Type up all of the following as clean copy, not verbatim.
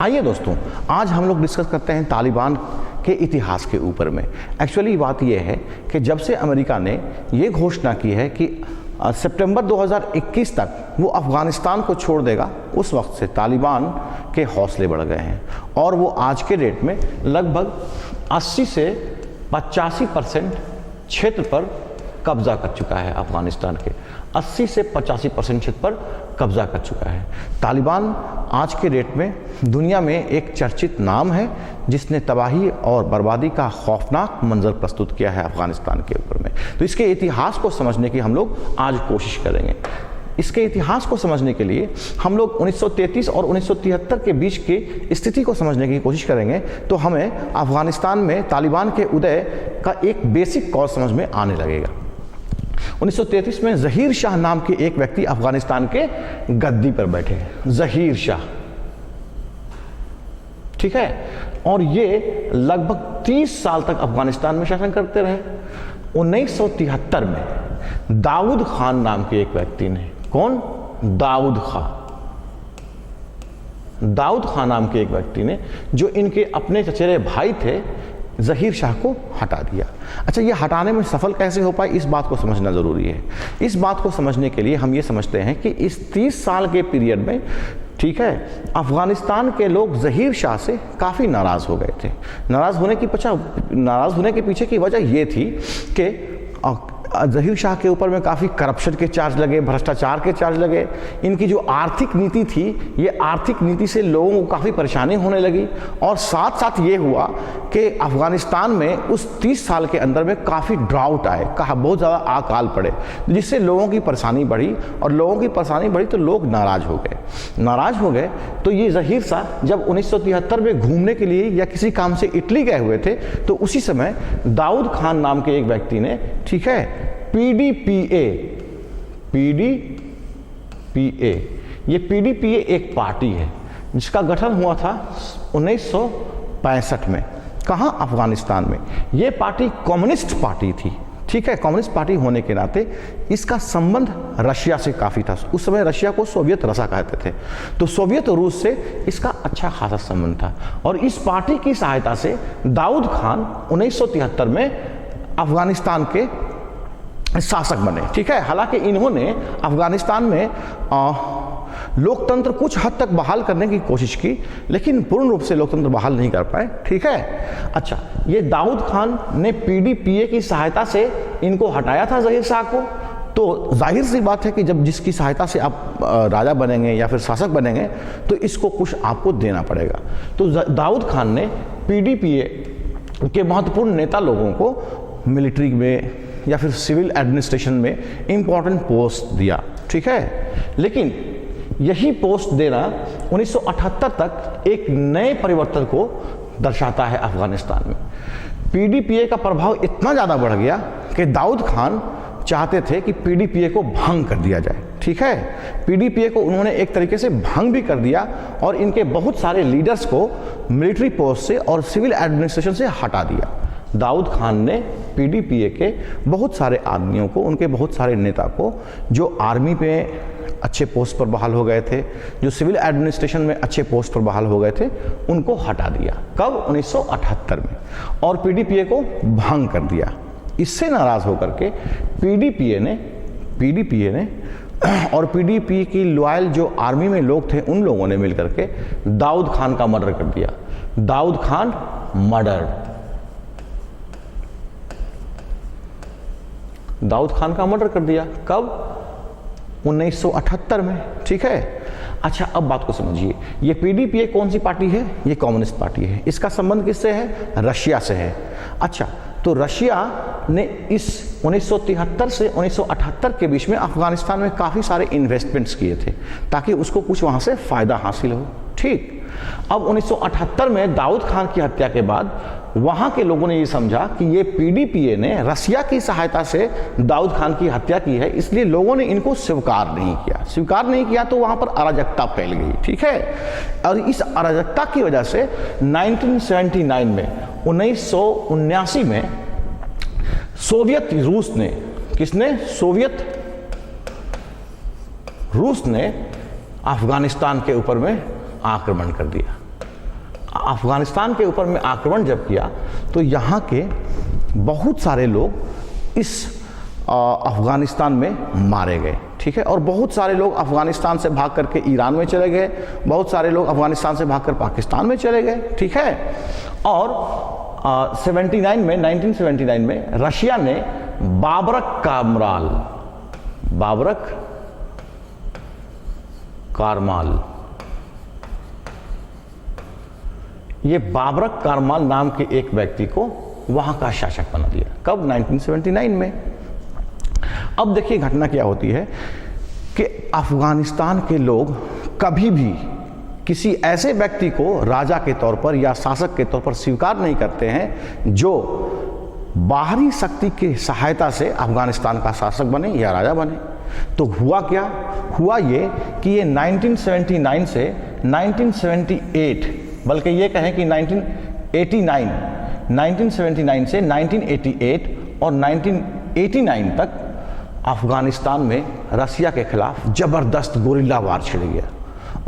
आइए दोस्तों, आज हम लोग डिस्कस करते हैं तालिबान के इतिहास के ऊपर में। एक्चुअली बात यह है कि जब से अमेरिका ने ये घोषणा की है कि सितंबर 2021 तक वो अफ़गानिस्तान को छोड़ देगा, उस वक्त से तालिबान के हौसले बढ़ गए हैं और वो आज के डेट में लगभग 80 से 85% क्षेत्र पर कब्जा कर चुका है। अफ़गानिस्तान के 80 से 85% क्षेत्र पर कब्जा कर चुका है। तालिबान आज के डेट में दुनिया में एक चर्चित नाम है जिसने तबाही और बर्बादी का खौफनाक मंजर प्रस्तुत किया है अफ़गानिस्तान के ऊपर में। तो इसके इतिहास को समझने की हम लोग आज कोशिश करेंगे। इसके इतिहास को समझने के लिए हम लोग 1933 और 1973 के बीच की स्थिति को समझने की कोशिश करेंगे तो हमें अफ़गानिस्तान में तालिबान के उदय का एक बेसिक कॉज समझ में आने लगेगा। 1933 में ज़हीर शाह नाम के एक व्यक्ति अफ़गानिस्तान के गद्दी पर बैठे। ज़हीर शाह, ठीक है, और ये लगभग 30 साल तक अफ़गानिस्तान में शासन करते रहे। 1973 में दाऊद खान नाम के एक व्यक्ति ने, कौन? दाऊद खान नाम के एक व्यक्ति ने, जो इनके अपने चचेरे भाई थे, ज़हीर शाह को हटा दिया। अच्छा, ये हटाने में सफल कैसे हो पाए, इस बात को समझना ज़रूरी है। इस बात को समझने के लिए हम ये समझते हैं कि इस 30 साल के पीरियड में, ठीक है, अफ़गानिस्तान के लोग ज़हीर शाह से काफ़ी नाराज़ हो गए थे। नाराज़ होने के पीछे की वजह ये थी कि ज़हीर शाह के ऊपर में काफ़ी करप्शन के चार्ज लगे, भ्रष्टाचार के चार्ज लगे। इनकी जो आर्थिक नीति थी, ये आर्थिक नीति से लोगों को काफ़ी परेशानी होने लगी और साथ साथ ये हुआ कि अफ़गानिस्तान में उस 30 साल के अंदर में काफ़ी ड्राउट आए, बहुत ज़्यादा अकाल पड़े, जिससे लोगों की परेशानी बढ़ी और लोगों की परेशानी बढ़ी तो लोग नाराज़ हो गए। तो ये ज़हीर शाह जब 1973 में घूमने के लिए या किसी काम से इटली गए हुए थे तो उसी समय दाऊद खान नाम के एक व्यक्ति ने, ठीक है, पीडीपीए, ये पीडीपीए एक पार्टी है जिसका गठन हुआ था 1965 में। कहाँ? अफ़गानिस्तान में। ये पार्टी कम्युनिस्ट पार्टी थी, ठीक है। कम्युनिस्ट पार्टी होने के नाते इसका संबंध रशिया से काफ़ी था। उस समय रशिया को सोवियत रसा कहते थे, तो सोवियत रूस से इसका अच्छा खासा संबंध था और इस पार्टी की सहायता से दाऊद खान 1973 में अफ़गानिस्तान के शासक बने, ठीक है। हालांकि इन्होंने अफ़गानिस्तान में लोकतंत्र कुछ हद तक बहाल करने की कोशिश की, लेकिन पूर्ण रूप से लोकतंत्र बहाल नहीं कर पाए, ठीक है। अच्छा, ये दाऊद खान ने पीडीपीए की सहायता से इनको हटाया था ज़हीर शाह को। तो जाहिर सी बात है कि जब जिसकी सहायता से आप राजा बनेंगे या फिर शासक बनेंगे तो इसको कुछ आपको देना पड़ेगा। तो दाऊद खान ने पीडीपीए के महत्वपूर्ण नेता लोगों को मिलिट्री में या फिर सिविल एडमिनिस्ट्रेशन में इम्पॉर्टेंट पोस्ट दिया, ठीक है। लेकिन यही पोस्ट देना 1978 तक एक नए परिवर्तन को दर्शाता है अफ़गानिस्तान में। पीडीपीए का प्रभाव इतना ज़्यादा बढ़ गया कि दाऊद खान चाहते थे कि पीडीपीए को भंग कर दिया जाए, ठीक है। पीडीपीए को उन्होंने एक तरीके से भंग भी कर दिया और इनके बहुत सारे लीडर्स को मिलिट्री पोस्ट से और सिविल एडमिनिस्ट्रेशन से हटा दिया। दाऊद खान ने पीडीपीए के बहुत सारे आदमियों को, उनके बहुत सारे नेता को, जो आर्मी में अच्छे पोस्ट पर बहाल हो गए थे, जो सिविल एडमिनिस्ट्रेशन में अच्छे पोस्ट पर बहाल हो गए थे, उनको हटा दिया। कब? 1978 में, और पीडीपीए को भंग कर दिया। इससे नाराज़ होकर के पीडीपीए ने और पीडीपीए की लॉयल जो आर्मी में लोग थे, उन लोगों ने मिलकर के दाऊद खान का मर्डर कर दिया। दाऊद खान मर्डर कर दिया। कब? 1978 में, ठीक है। अच्छा, अब बात को समझिए, ये पीडीपीए कौन सी पार्टी है? ये कम्युनिस्ट पार्टी है। इसका संबंध किससे है? रशिया से है। अच्छा, तो रशिया ने इस 1973 से 1978 के बीच में अफ़गानिस्तान में काफ़ी सारे इन्वेस्टमेंट्स किए थे ताकि उसको कुछ वहाँ से फ़ायदा हासिल हो, ठीक। अब 1978 में दाऊद खान की हत्या के बाद वहाँ के लोगों ने ये समझा कि ये पीडीपीए ने रशिया की सहायता से दाऊद खान की हत्या की है, इसलिए लोगों ने इनको स्वीकार नहीं किया तो वहाँ पर अराजकता फैल गई, ठीक है। और इस अराजकता की वजह से 1979 में 1979 में सोवियत रूस ने अफगानिस्तान के ऊपर में आक्रमण कर दिया, अफगानिस्तान के ऊपर में आक्रमण जब किया तो यहाँ के बहुत सारे लोग इस अफगानिस्तान में मारे गए, ठीक है। और बहुत सारे लोग अफगानिस्तान से भाग करके ईरान में चले गए, बहुत सारे लोग अफगानिस्तान से भागकर पाकिस्तान में चले गए, ठीक है। और 1979 में रशिया ने बाबरक कारमाल, ये बाबरक कारमाल नाम के एक व्यक्ति को वहां का शासक बना दिया। कब? 1979 में। अब देखिए घटना क्या होती है कि अफगानिस्तान के लोग कभी भी किसी ऐसे व्यक्ति को राजा के तौर पर या शासक के तौर पर स्वीकार नहीं करते हैं जो बाहरी शक्ति की सहायता से अफगानिस्तान का शासक बने या राजा बने। तो हुआ क्या? हुआ ये कि ये 1979 से 1978, बल्कि ये कहें कि 1979 से 1988 और 1989 तक अफगानिस्तान में रसिया के खिलाफ जबरदस्त गोरिल्ला वार छिड़ गया।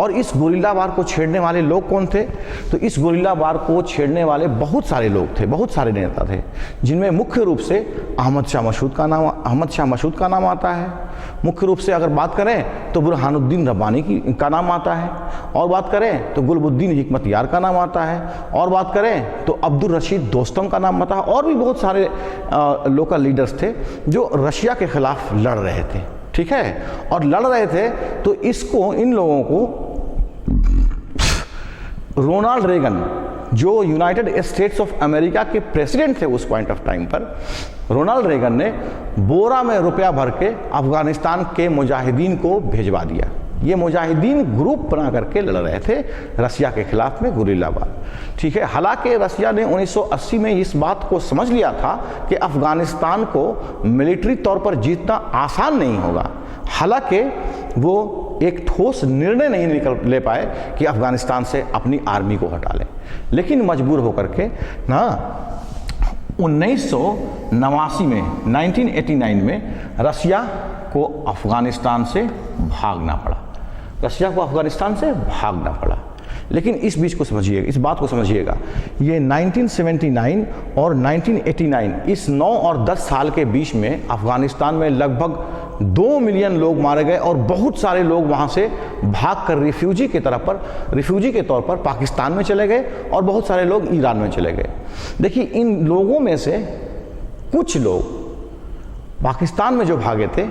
और इस गोरिल्ला वार को छेड़ने वाले लोग कौन थे? तो इस गोरिल्ला वार को छेड़ने वाले बहुत सारे लोग थे, बहुत सारे नेता थे, जिनमें मुख्य रूप से अहमद शाह मसूद का नाम आता है। मुख्य रूप से अगर बात करें तो बुरहानुद्दीन रब्बानी का नाम आता है, और बात करें तो गुलबुद्दीन हिकमतयार का नाम आता है, और बात करें तो अब्दुल रशीद दोस्तम का नाम आता है। और भी बहुत सारे लोकल लीडर्स थे जो रशिया के खिलाफ लड़ रहे थे, ठीक है। और लड़ रहे थे तो इन लोगों को रोनाल्ड रेगन, जो यूनाइटेड स्टेट्स ऑफ अमेरिका के प्रेसिडेंट थे उस पॉइंट ऑफ टाइम पर, रोनाल्ड रेगन ने बोरा में रुपया भर के अफगानिस्तान के मुजाहिदीन को भेजवा दिया। ये मुजाहिदीन ग्रुप बना करके लड़ रहे थे रसिया के खिलाफ में गोरिल्ला वार, ठीक है। हालांकि रसिया ने 1980 में इस बात को समझ लिया था कि अफगानिस्तान को मिलिट्री तौर पर जीतना आसान नहीं होगा। हालांकि वो एक ठोस निर्णय नहीं ले पाए कि अफगानिस्तान से अपनी आर्मी को हटा लें, लेकिन मजबूर होकर के 1989 में रसिया को अफगानिस्तान से भागना पड़ा। लेकिन इस बीच को समझिएगा, इस बात को समझिएगा, ये 1979 और 1989 इस 9 और 10 साल के बीच में अफगानिस्तान में लगभग 2 मिलियन लोग मारे गए और बहुत सारे लोग वहां से भागकर रिफ्यूजी के तौर पर पाकिस्तान में चले गए और बहुत सारे लोग ईरान में चले गए। देखिए, इन लोगों में से कुछ लोग पाकिस्तान में जो भागे थे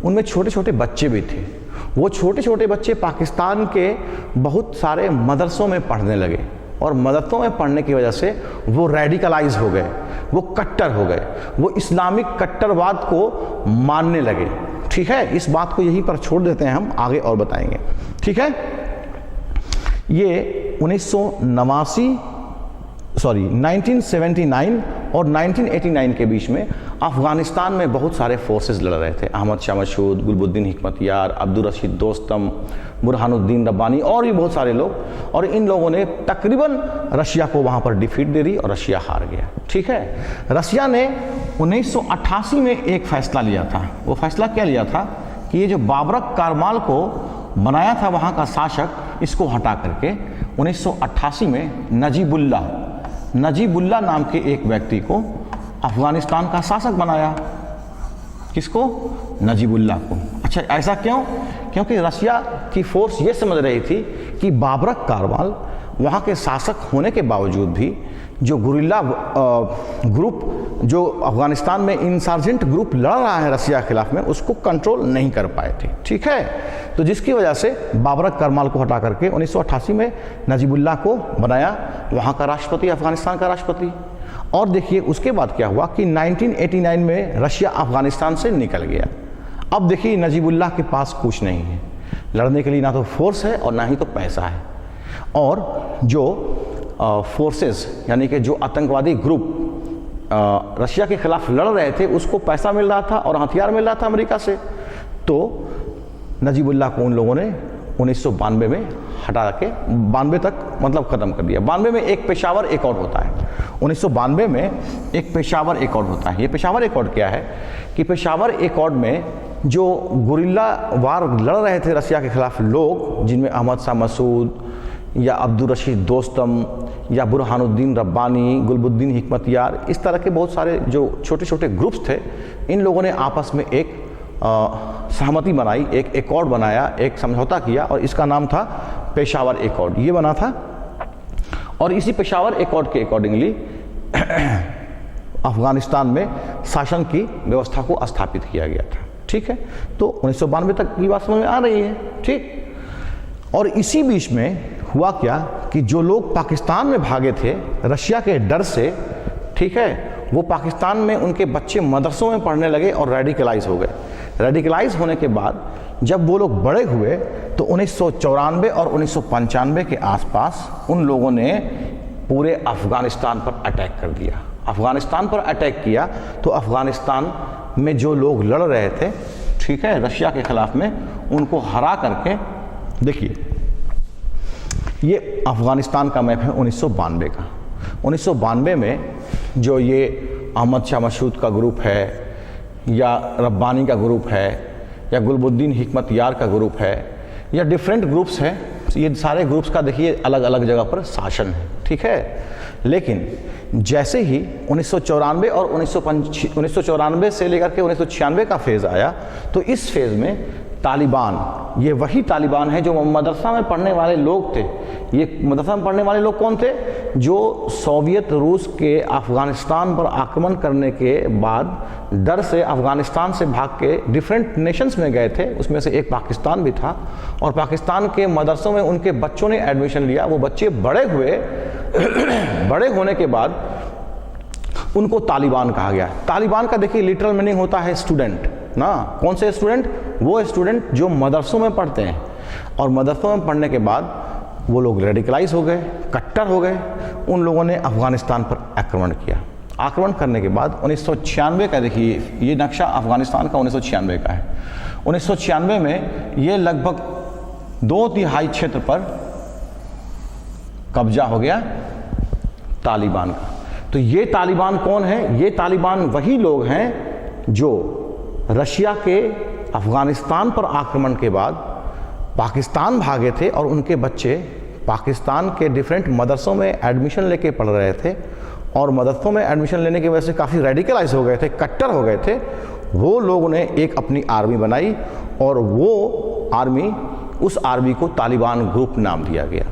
उनमें छोटे छोटे बच्चे भी थे। वो छोटे छोटे बच्चे पाकिस्तान के बहुत सारे मदरसों में पढ़ने लगे और मदरसों में पढ़ने की वजह से वो रेडिकलाइज हो गए, वो कट्टर हो गए, वो इस्लामिक कट्टरवाद को मानने लगे, ठीक है। इस बात को यहीं पर छोड़ देते हैं, हम आगे और बताएंगे, ठीक है। ये 1979 और 1989 के बीच में अफगानिस्तान में बहुत सारे फोर्सेस लड़ रहे थे। अहमद शाह मसूद, गुलबुद्दीन हिकमतयार, अब्दुल रशीद दोस्तम, बुरहानुद्दीन रब्बानी और भी बहुत सारे लोग, और इन लोगों ने तकरीबन रशिया को वहाँ पर डिफीट दे दी और रशिया हार गया, ठीक है। रशिया ने 1988 में एक फैसला लिया था। वो फैसला क्या लिया था कि ये जो बाबरक कारमाल को बनाया था वहाँ का शासक, इसको हटा करके 1988 में नजीबुल्लाह नाम के एक व्यक्ति को अफगानिस्तान का शासक बनाया। किसको? नजीबुल्लाह को। अच्छा, ऐसा क्यों? क्योंकि रशिया की फोर्स ये समझ रही थी कि बाबरक कारमाल वहाँ के शासक होने के बावजूद भी जो गुरिल्ला ग्रुप जो अफगानिस्तान में इंसर्जेंट ग्रुप लड़ रहा है रसिया के खिलाफ में, उसको कंट्रोल नहीं कर पाए थे, ठीक है। तो जिसकी वजह से बाबरक कारमाल को हटा करके 1988 में नजीबुल्लाह को बनाया वहाँ का राष्ट्रपति, अफगानिस्तान का राष्ट्रपति। और देखिए उसके बाद क्या हुआ कि 1989 में रशिया अफगानिस्तान से निकल गया। अब देखिए नजीबुल्लाह के पास कुछ नहीं है लड़ने के लिए, ना तो फोर्स है और ना ही तो पैसा है। और जो फोर्सेस यानी कि जो आतंकवादी ग्रुप रशिया के खिलाफ लड़ रहे थे उसको पैसा मिल रहा था और हथियार मिल रहा था अमेरिका से। तो नजीबुल्लाह को उन लोगों ने 1992 में हटा के 92 तक मतलब ख़त्म कर दिया। 92 में एक पेशावर एकॉर्ड होता है, 1992 में एक पेशावर एकॉर्ड होता है। ये पेशावर एकॉर्ड क्या है कि पेशावर एकॉर्ड में जो गुरिल्ला वार लड़ रहे थे रसिया के खिलाफ लोग, जिनमें अहमद शाह मसूद, या अब्दुल रशीद दोस्तम या बुरहानुद्दीन रब्बानी, गुलबुद्दीन हिकमतयार, इस तरह के बहुत सारे जो छोटे छोटे ग्रुप्स थे, इन लोगों ने आपस में एक सहमति बनाई, एक एकॉर्ड बनाया, एक समझौता किया और इसका नाम था पेशावर एकॉर्ड। ये बना था और इसी पेशावर एकॉर्ड के अकॉर्डिंगली अफगानिस्तान में शासन की व्यवस्था को स्थापित किया गया था। ठीक है, तो 1992 तक की बात समझ में आ रही है। ठीक, और इसी बीच में हुआ क्या कि जो लोग पाकिस्तान में भागे थे रशिया के डर से, ठीक है, वो पाकिस्तान में उनके बच्चे मदरसों में पढ़ने लगे और रेडिकलाइज हो गए। रेडिकलाइज होने के बाद जब वो लोग बड़े हुए तो 1994 और 1995 के आसपास उन लोगों ने पूरे अफगानिस्तान पर अटैक कर दिया। अफगानिस्तान पर अटैक किया तो अफगानिस्तान में जो लोग लड़ रहे थे, ठीक है, रशिया के खिलाफ में, उनको हरा करके, देखिए ये अफगानिस्तान का मैप है 1992 का। 1992 में जो ये अहमद शाह मशहूद का ग्रुप है या रब्बानी का ग्रुप है या गुलबुद्दीन हिकमतयार का ग्रुप है या डिफरेंट ग्रुप्स हैं, ये सारे ग्रुप्स का देखिए अलग अलग जगह पर शासन है। ठीक है, लेकिन जैसे ही 1994 और 1994 से लेकर के 1996 का फेज़ आया तो इस फेज़ में तालिबान, ये वही तालिबान है जो मदरसा में पढ़ने वाले लोग थे। ये मदरसा में पढ़ने वाले लोग कौन थे? जो सोवियत रूस के अफ़गानिस्तान पर आक्रमण करने के बाद डर से अफ़गानिस्तान से भाग के डिफरेंट नेशंस में गए थे, उसमें से एक पाकिस्तान भी था। और पाकिस्तान के मदरसों में उनके बच्चों ने एडमिशन लिया, वो बच्चे बड़े हुए बड़े होने के बाद उनको तालिबान कहा गया। तालिबान का देखिए लिटरल मीनिंग होता है स्टूडेंट ना। कौन से स्टूडेंट? वो स्टूडेंट जो मदरसों में पढ़ते हैं। और मदरसों में पढ़ने के बाद वो लोग रेडिकलाइज हो गए, कट्टर हो गए। उन लोगों ने अफ़गानिस्तान पर आक्रमण किया। आक्रमण करने के बाद 1996 का देखिए, ये नक्शा अफ़गानिस्तान का 1996 का है। 1996 में ये लगभग 2/3 क्षेत्र पर कब्जा हो गया तालिबान का। तो ये तालिबान कौन है? ये तालिबान वही लोग हैं जो रशिया के अफ़गानिस्तान पर आक्रमण के बाद पाकिस्तान भागे थे और उनके बच्चे पाकिस्तान के डिफरेंट मदरसों में एडमिशन लेके पढ़ रहे थे। और मदरसों में एडमिशन लेने की वजह से काफ़ी रेडिकलाइज हो गए थे, कट्टर हो गए थे। वो लोगों ने एक अपनी आर्मी बनाई और वो आर्मी, उस आर्मी को तालिबान ग्रुप नाम दिया गया।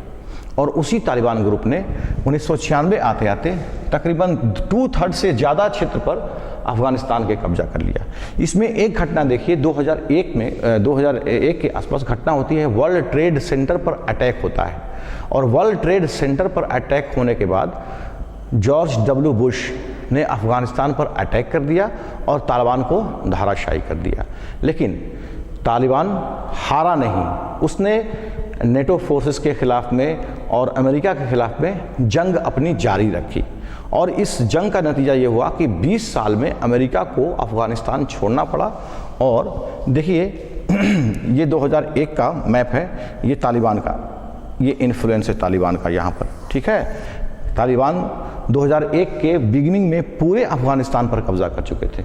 और उसी तालिबान ग्रुप ने 1996 आते आते तकरीबन 2/3 से ज़्यादा क्षेत्र पर अफ़गानिस्तान के कब्जा कर लिया। इसमें एक घटना देखिए 2001 में 2001 के आसपास घटना होती है, वर्ल्ड ट्रेड सेंटर पर अटैक होता है। और वर्ल्ड ट्रेड सेंटर पर अटैक होने के बाद जॉर्ज डब्ल्यू बुश ने अफ़गानिस्तान पर अटैक कर दिया और तालिबान को धराशायी कर दिया। लेकिन तालिबान हारा नहीं, उसने नेटो फोर्सेस के ख़िलाफ़ में और अमेरिका के ख़िलाफ़ में जंग अपनी जारी रखी। और इस जंग का नतीजा ये हुआ कि 20 साल में अमेरिका को अफ़गानिस्तान छोड़ना पड़ा। और देखिए ये 2001 का मैप है, ये तालिबान का, ये इन्फ्लुएंस है तालिबान का यहाँ पर। ठीक है, तालिबान 2001 के बिगिनिंग में पूरे अफ़गानिस्तान पर कब्जा कर चुके थे।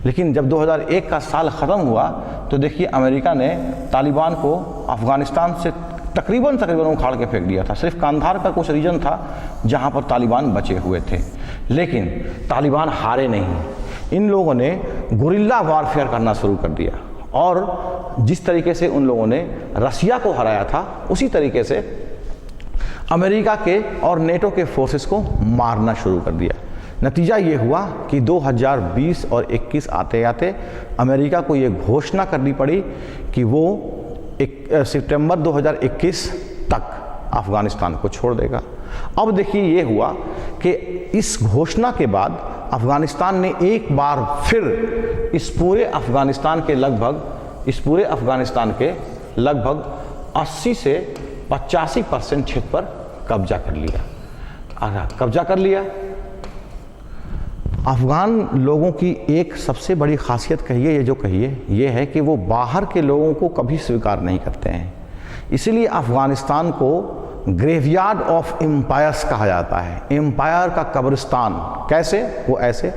लेकिन जब 2001 का साल ख़त्म हुआ तो देखिए अमेरिका ने तालिबान को अफ़गानिस्तान से तकरीबन उखाड़ के फेंक दिया था। सिर्फ कांधार का कुछ रीजन था जहां पर तालिबान बचे हुए थे। लेकिन तालिबान हारे नहीं, इन लोगों ने गुरिल्ला वारफेयर करना शुरू कर दिया। और जिस तरीके से उन लोगों ने रसिया को हराया था, उसी तरीके से अमेरिका के और नेटो के फोर्सेस को मारना शुरू कर दिया। नतीजा ये हुआ कि 2020 और 21 आते आते अमेरिका को ये घोषणा करनी पड़ी कि वो सितंबर 2021 तक अफ़गानिस्तान को छोड़ देगा। अब देखिए ये हुआ कि इस घोषणा के बाद अफ़गानिस्तान ने एक बार फिर इस पूरे अफ़गानिस्तान के लगभग 80 से 85% क्षेत्र पर कब्जा कर लिया। अफ़गान लोगों की एक सबसे बड़ी खासियत ये है कि वो बाहर के लोगों को कभी स्वीकार नहीं करते हैं। इसीलिए अफ़गानिस्तान को ग्रेवयार्ड ऑफ एम्पायर्स कहा जाता है, एम्पायर का कब्रिस्तान। कैसे? वो ऐसे